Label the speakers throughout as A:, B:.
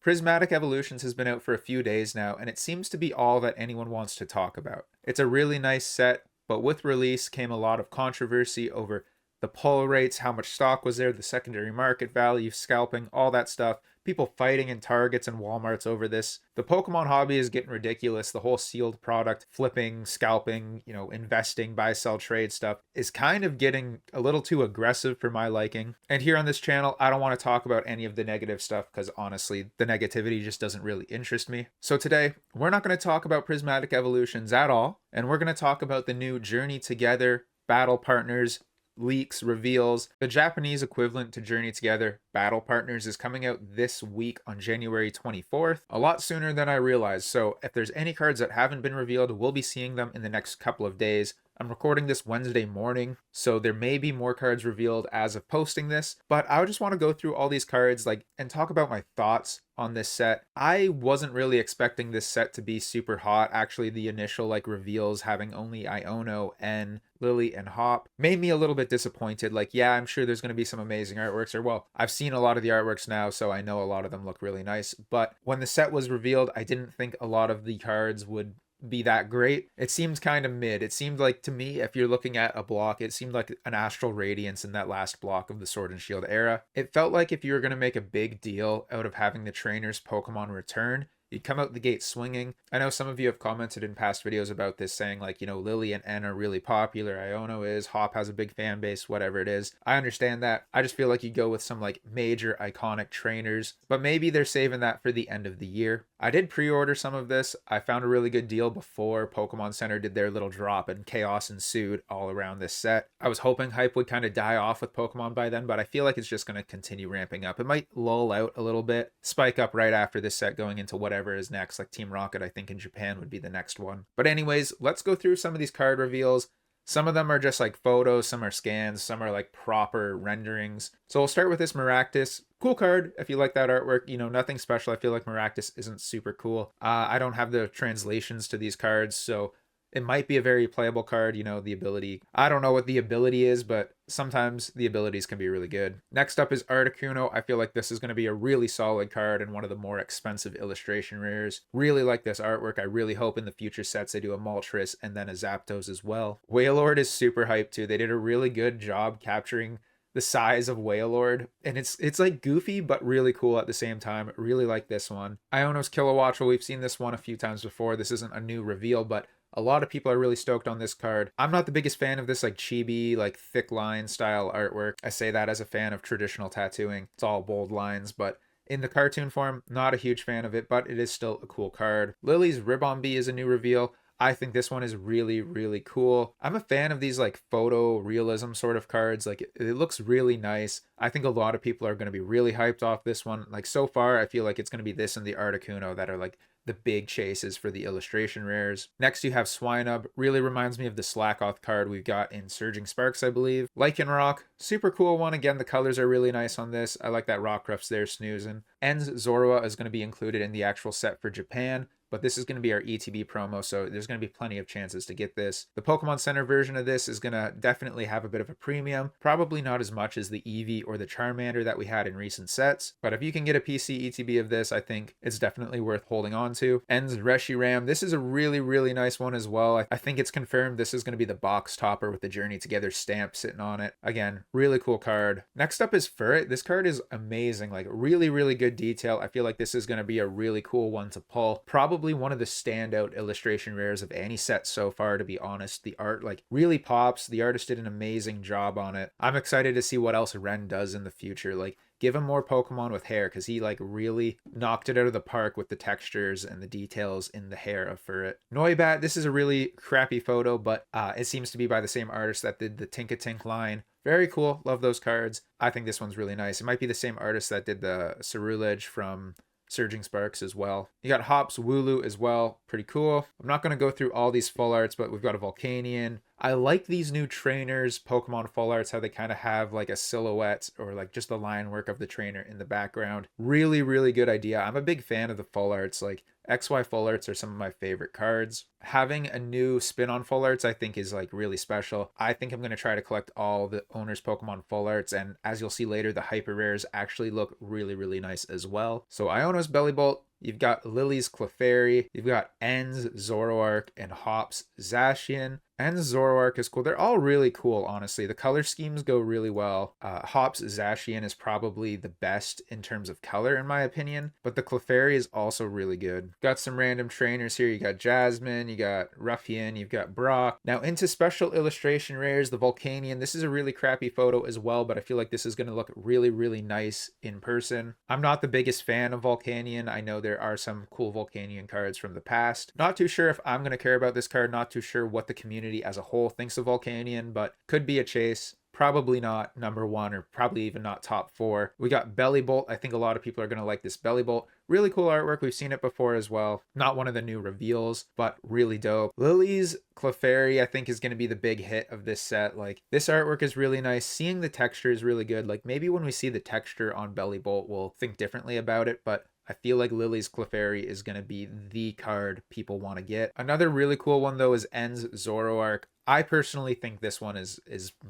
A: Prismatic Evolutions has been out for a few days now, and it seems to be all that anyone wants to talk about. It's a really nice set, but with release came a lot of controversy over the pull rates, how much stock was there, the secondary market value, scalping, all that stuff. People fighting in Targets and Walmarts over this. The Pokemon hobby is getting ridiculous. The whole sealed product, flipping, scalping, investing, buy, sell, trade stuff is kind of getting a little too aggressive for my liking. And here on this channel, I don't want to talk about any of the negative stuff because honestly, the negativity just doesn't really interest me. So today, we're not going to talk about Prismatic Evolutions at all. And we're going to talk about the new Journey Together Battle Partners leaks, reveals. The Japanese equivalent to Journey Together Battle Partners is coming out this week on January 24th, a lot sooner than I realized. So if there's any cards that haven't been revealed, we'll be seeing them in the next couple of days. I'm recording this Wednesday morning, so there may be more cards revealed as of posting this, but I just want to go through all these cards and talk about my thoughts on this set. I wasn't really expecting this set to be super hot. Actually, the initial reveals having only Iono, N, Lily, and Hop made me a little bit disappointed. Yeah, I'm sure there's going to be some amazing artworks, or well, I've seen a lot of the artworks now, so I know a lot of them look really nice. But when the set was revealed, I didn't think a lot of the cards would be that great. It seems kind of mid. It seemed like, to me, if you're looking at a block, it seemed like an Astral Radiance in that last block of the Sword and Shield era. It felt like if you were going to make a big deal out of having the trainers Pokemon return, you'd come out the gate swinging. I know some of you have commented in past videos about this saying Lily and N are really popular. Iono is, Hop has a big fan base, whatever it is. I understand that. I just feel like you go with some major iconic trainers, but maybe they're saving that for the end of the year. I did pre-order some of this. I found a really good deal before Pokemon Center did their little drop and chaos ensued all around this set. I was hoping hype would kind of die off with Pokemon by then, but I feel like it's just going to continue ramping up. It might lull out a little bit, spike up right after this set going into whatever is next, like Team Rocket, I think in Japan would be the next one. But anyways, let's go through some of these card reveals. Some of them are just photos, some are scans, some are proper renderings. So we'll start with this Maractus. Cool card if you like that artwork. Nothing special. I feel like Maractus isn't super cool. I don't have the translations to these cards, so it might be a very playable card. The ability. I don't know what the ability is, but sometimes the abilities can be really good. Next up is Articuno. I feel like this is going to be a really solid card and one of the more expensive illustration rares. Really like this artwork. I really hope in the future sets they do a Moltres and then a Zapdos as well. Wailord is super hyped too. They did a really good job capturing the size of Wailord, and it's goofy but really cool at the same time. Really like this one. Iono's Kilowattrel. We've seen this one a few times before. This isn't a new reveal, but a lot of people are really stoked on this card. I'm not the biggest fan of this chibi, thick line style artwork. I say that as a fan of traditional tattooing. It's all bold lines, but in the cartoon form, not a huge fan of it, but it is still a cool card. Lily's Ribombee is a new reveal. I think this one is really, really cool. I'm a fan of these photo realism sort of cards. It looks really nice. I think a lot of people are going to be really hyped off this one. So far, I feel like it's going to be this and the Articuno that are the big chases for the illustration rares. Next, you have Swinub. Really reminds me of the Slackoth card we've got in Surging Sparks, I believe. Lycanroc, super cool one. Again, the colors are really nice on this. I like that Rockruff's there snoozing. En's Zorua is going to be included in the actual set for Japan, but this is going to be our ETB promo, so there's going to be plenty of chances to get this. The Pokemon Center version of this is going to definitely have a bit of a premium, probably not as much as the Eevee or the Charmander that we had in recent sets, but if you can get a PC ETB of this, I think it's definitely worth holding on to. En's Reshiram, this is a really, really nice one as well. I think it's confirmed this is going to be the box topper with the Journey Together stamp sitting on it. Again, really cool card. Next up is Furret. This card is amazing, really, really good detail. I feel like this is going to be a really cool one to pull. Probably one of the standout illustration rares of any set so far, to be honest. The art really pops. The artist did an amazing job on it. I'm excited to see what else Ren does in the future. Give him more Pokemon with hair, because he really knocked it out of the park with the textures and the details in the hair of Furret. Noibat, this is a really crappy photo, but it seems to be by the same artist that did the Tinkatink line. Very cool. Love those cards. I think this one's really nice. It might be the same artist that did the Cerulege from Surging Sparks as well. You got Hop's Wooloo as well. Pretty cool. I'm not going to go through all these full arts, but we've got a Volcanion. I like these new trainers, Pokemon full arts, how they kind of have a silhouette or just the line work of the trainer in the background. Really, really good idea. I'm a big fan of the full arts. XY full arts are some of my favorite cards. Having a new spin on full arts I think is like really special. I think I'm going to try to collect all the owners Pokemon full arts, and as you'll see later, the hyper rares actually look really, really nice as well. So Iono's Bellibolt, you've got Lily's Clefairy, you've got En's Zoroark, and Hop's Zacian. En's Zoroark is cool. They're all really cool, honestly. The color schemes go really well. Hop's Zacian is probably the best in terms of color, in my opinion, but the Clefairy is also really good. Got some random trainers here. You got Jasmine, you got Ruffian, you've got Brock. Now into special illustration rares, the Volcanion. This is a really crappy photo as well, but I feel like this is going to look really, really nice in person. I'm not the biggest fan of Volcanion. I know there are some cool Volcanion cards from the past. Not too sure if I'm going to care about this card. Not too sure what the community as a whole thinks of Volcanion, but could be a chase. Probably not number one, or probably even not top 4. We got Bellibolt. I think a lot of people are going to like this Bellibolt. Really cool artwork. We've seen it before as well. Not one of the new reveals, but really dope. Lily's Clefairy, I think, is going to be the big hit of this set. Like, this artwork is really nice. Seeing the texture is really good. Like, maybe when we see the texture on Bellibolt, we'll think differently about it, but I feel like Lily's Clefairy is going to be the card people want to get. Another really cool one, though, is En's Zoroark. I personally think this one is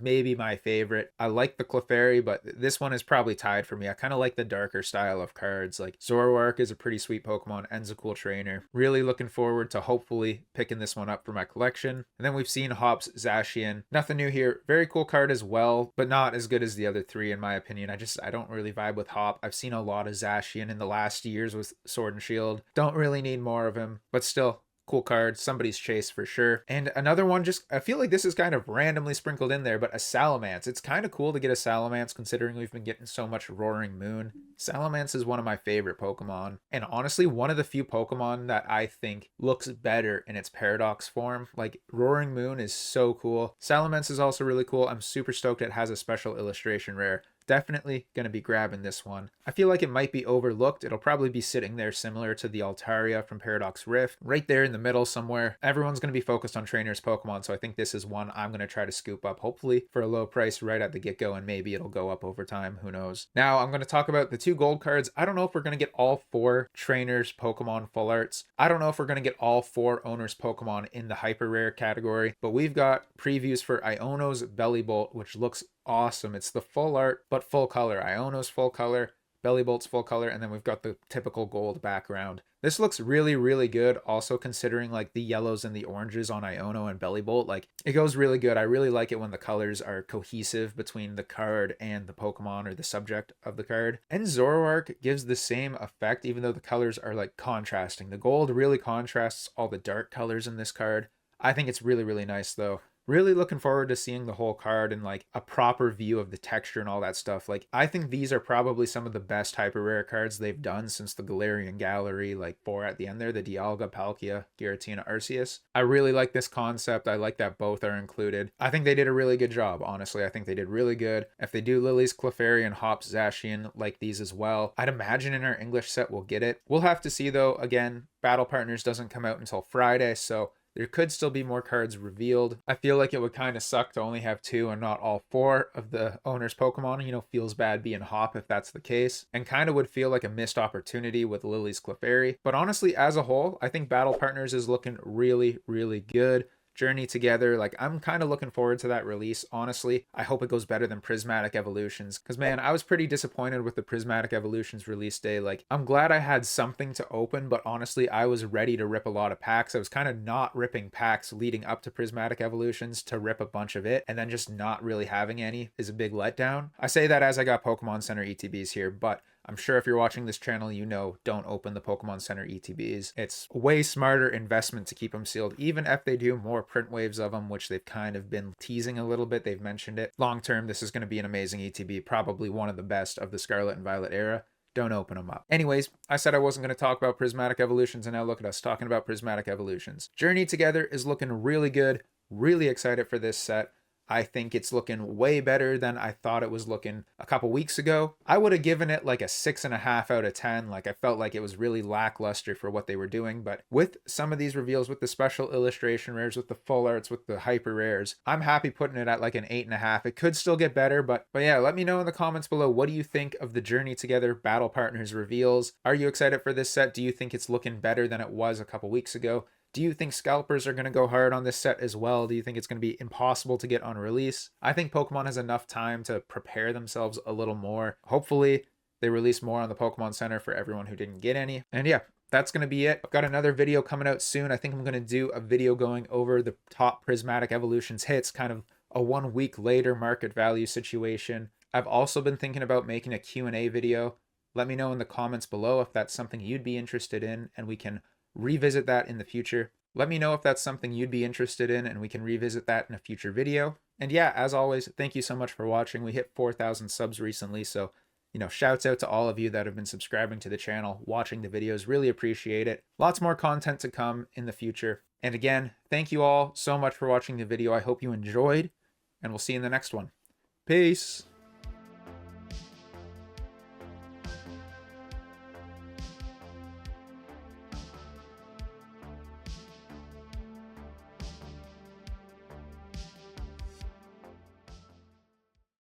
A: maybe my favorite. I like the Clefairy, but this one is probably tied for me. I kind of like the darker style of cards. Like, Zoroark is a pretty sweet Pokemon. En's a cool trainer. Really looking forward to hopefully picking this one up for my collection. And then we've seen Hop's Zacian. Nothing new here. Very cool card as well, but not as good as the other 3 in my opinion. I don't really vibe with Hop. I've seen a lot of Zacian in the last years with Sword and Shield. Don't really need more of him, but still, cool card, somebody's chase for sure. And another one, just I feel like this is kind of randomly sprinkled in there, but a Salamence. It's kind of cool to get a Salamence considering we've been getting so much Roaring Moon. Salamence is one of my favorite Pokemon, and honestly one of the few Pokemon that I think looks better in its paradox form. Like, Roaring Moon is so cool. Salamence is also really cool. I'm super stoked it has a special illustration rare. Definitely going to be grabbing this one. I feel like it might be overlooked. It'll probably be sitting there similar to the Altaria from Paradox Rift, right there in the middle somewhere. Everyone's going to be focused on trainers Pokemon, so I think this is one I'm going to try to scoop up, hopefully for a low price right at the get-go, and maybe it'll go up over time. Who knows? Now I'm going to talk about the 2 gold cards. I don't know if we're going to get all 4 trainers Pokemon full arts. I don't know if we're going to get all 4 owners Pokemon in the hyper rare category, but we've got previews for Iono's Bellibolt, which looks awesome. It's the full art but full color. Iono's full color, Bellibolt's full color, and then we've got the typical gold background. This looks really, really good. Also considering like the yellows and the oranges on Iono and Bellibolt, like it goes really good. I really like it when the colors are cohesive between the card and the Pokemon or the subject of the card. And Zoroark gives the same effect, even though the colors are like contrasting. The gold really contrasts all the dark colors in this card. I think it's really, really nice though. Really looking forward to seeing the whole card and like a proper view of the texture and all that stuff. Like, I think these are probably some of the best hyper rare cards they've done since the Galarian Gallery, like 4 at the end there, the Dialga, Palkia, Giratina, Arceus. I really like this concept. I like that both are included. I think they did a really good job, honestly. I think they did really good. If they do Lily's Clefairy and Hop's Zacian like these as well, I'd imagine in our English set we'll get it. We'll have to see though. Again, Battle Partners doesn't come out until Friday, so there could still be more cards revealed. I feel like it would kind of suck to only have 2 and not all 4 of the owner's Pokemon. You know, feels bad being Hop if that's the case. And kind of would feel like a missed opportunity with Lily's Clefairy. But honestly, as a whole, I think Battle Partners is looking really, really good. Journey Together, like I'm kind of looking forward to that release. Honestly, I hope it goes better than Prismatic Evolutions, because man, I was pretty disappointed with the Prismatic Evolutions release day. Like, I'm glad I had something to open, but honestly I was ready to rip a lot of packs. I was kind of not ripping packs leading up to Prismatic Evolutions to rip a bunch of it, and then just not really having any is a big letdown. I say that as I got Pokemon Center ETBs here, but I'm sure if you're watching this channel, you know, don't open the Pokemon Center ETBs. It's a way smarter investment to keep them sealed, even if they do more print waves of them, which they've kind of been teasing a little bit. They've mentioned it. Long term, this is going to be an amazing ETB, probably one of the best of the Scarlet and Violet era. Don't open them up. Anyways, I said I wasn't going to talk about Prismatic Evolutions, and now look at us talking about Prismatic Evolutions. Journey Together is looking really good. Really excited for this set. I think it's looking way better than I thought it was looking a couple weeks ago. I would have given it like a 6.5 out of 10. Like I felt like it was really lackluster for what they were doing. But with some of these reveals, with the special illustration rares, with the full arts, with the hyper rares, I'm happy putting it at like an 8.5. It could still get better, but yeah, let me know in the comments below. What do you think of the Journey Together Battle Partners reveals? Are you excited for this set? Do you think it's looking better than it was a couple weeks ago? Do you think scalpers are going to go hard on this set as well? Do you think it's going to be impossible to get on release? I think Pokemon has enough time to prepare themselves a little more. Hopefully, they release more on the Pokemon Center for everyone who didn't get any. And yeah, that's going to be it. I've got another video coming out soon. I think I'm going to do a video going over the top Prismatic Evolutions hits, kind of a 1 week later market value situation. I've also been thinking about making a Q&A video. Let me know in the comments below if that's something you'd be interested in, and we can revisit that in the future. Let me know if that's something you'd be interested in, and we can revisit that in a future video. And yeah, as always, thank you so much for watching. We hit 4,000 subs recently, so shouts out to all of you that have been subscribing to the channel, watching the videos. Really appreciate it. Lots more content to come in the future. And again, thank you all so much for watching the video. I hope you enjoyed, and we'll see you in the next one. Peace.